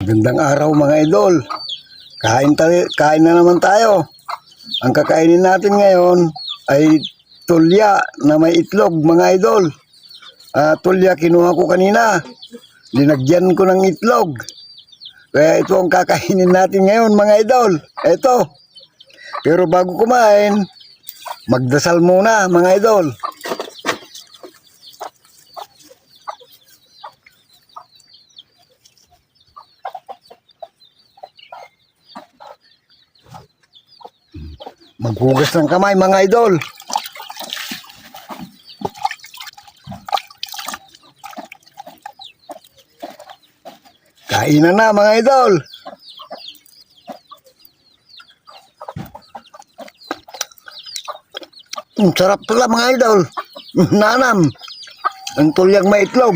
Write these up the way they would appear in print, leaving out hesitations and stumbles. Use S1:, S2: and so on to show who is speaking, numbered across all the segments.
S1: Magandang araw mga idol. Kain na naman tayo. Ang kakainin natin ngayon ay tulya na may itlog mga idol. Tulya kinuha ko kanina. Linagyan ko ng itlog. Kaya ito ang kakainin natin ngayon mga idol. Ito. Pero bago kumain, magdasal muna mga idol. Maghugas ng kamay mga idol. Kainan na mga idol. Sarap pala mga idol. Nanam. Ang tulyang may itlog.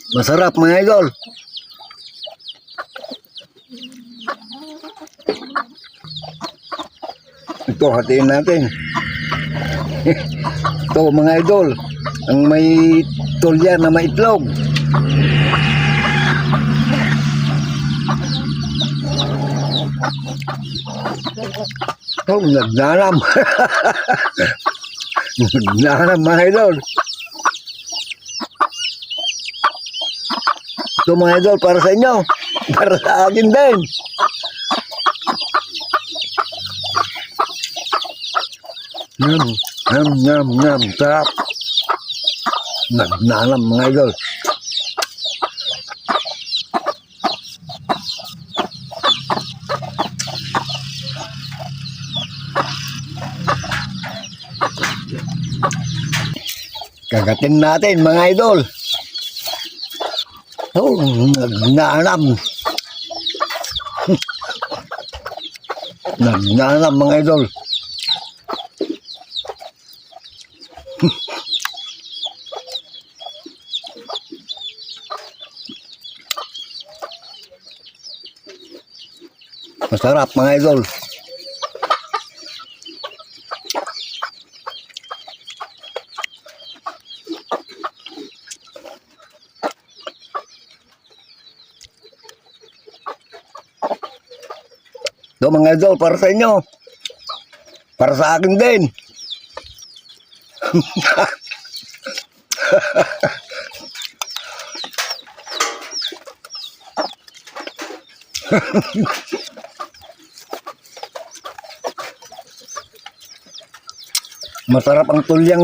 S1: Masarap mga idol. Ito, hatiin natin. Ito mga idol, ang may tulya na may itlog. Oh, nagnanam. Nagnanam mga idol. Ito mga idol, para sa inyo. Para sa akin din. Nyam. Sarap. Nagnanam mga idol. Kagatin natin mga idol. Oh, nagnanam. Nagnanam mga idol. Masarap mga idol. Ito mga idol, para sa inyo. Para sa akin din. Masarap ang tulyang